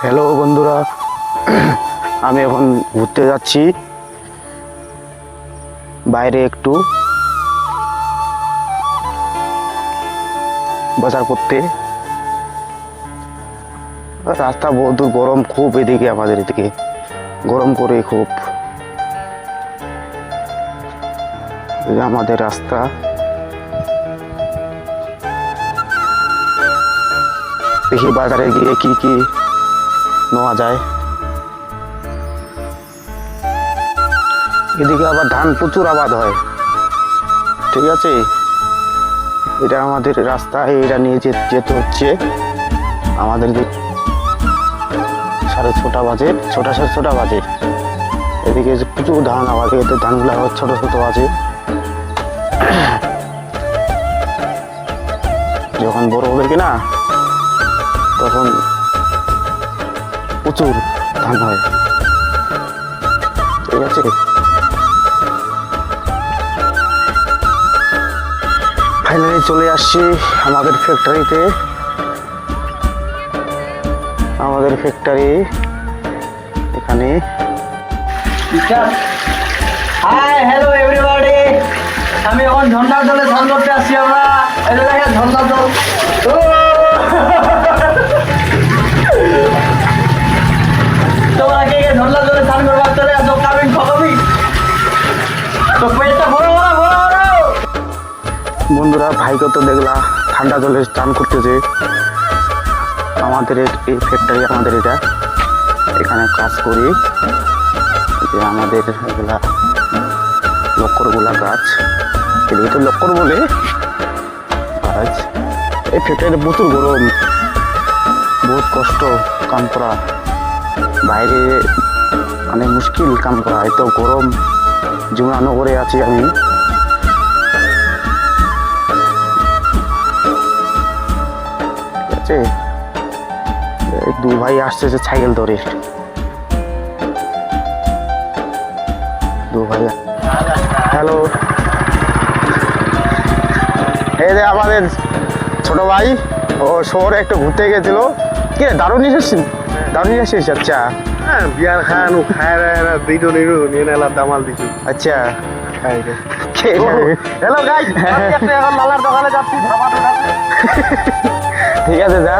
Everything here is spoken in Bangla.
হ্যালো বন্ধুরা, আমি এখন ঘুরতে যাচ্ছি বাইরে একটু বাজার করতে। রাস্তা বহুত গরম, খুব এদিকে আমাদের এদিকে গরম করে খুব। এই আমাদের রাস্তা, দেখি বাজারে গিয়ে কি কি নেওয়া যায়। এদিকে আবার ধান প্রচুর আবাদ হয়, ঠিক আছে। এটা আমাদের রাস্তা, এটা নিয়ে যেতে হচ্ছে আমাদের। 6:30 বাজে, 6:30 বাজে। এদিকে প্রচুর ধান আবাদ, এতে ধানগুলো আবার ছোট ছোট আছে। যখন বড় হবে কিনা তখন প্রচুর ধান হয়, ঠিক আছে। ফাইনালি চলে আসছি আমাদের ফ্যাক্টরিতে। আমাদের ফ্যাক্টরি এখানে। হাই হ্যালো এভরিবডি, আমি এখন ঝর্ণার জলে স্নান করতে আসছি। আমরা এই যে দেখেন ঝর্ণার জল। তোমরা কে কে ঝর্ণার জলে স্নান করবার চলে আসো? কামিং ফকামি তো পেটটা ভরো ভরো ভরো ভরো। বন্ধুরা, ভাইকে তো দেখলা ঠান্ডা জলে স্নান করতেছে। আমাদের এই ফ্যাক্টরি, আমাদের এটা এখানে কাজ করি। যে আমাদের এগুলা লক্করগুলা গাছ, এদিকে তো লক্কর বলে গাছ। এই ফ্যাক্টরিতে প্রচুর গরম, বহুত কষ্ট কাম করা, বাইরে অনেক মুশকিল কাম করা। এত গরম, যমুনানগরে আছি আমি। ঠিক আছে, দু ভাই আসতেছে সাইকেল ধরে। দু ভাই, হ্যালো। এই যে আমাদের ছোট ভাই, ও শহরে একটু ঘুরতে গেছিল। কি দারুণ এসেছিস? দারুণ এসেছিস? আচ্ছা হ্যাঁ, বিয়ার খান ও খায় দুইটো নিরু নিয়ে নেলা দামাল দিছু। আচ্ছা, হ্যালো গাইস, আমি এখন লালার দোকানে যাচ্ছি, খাবার খাচ্ছি। ঠিক আছে, যা।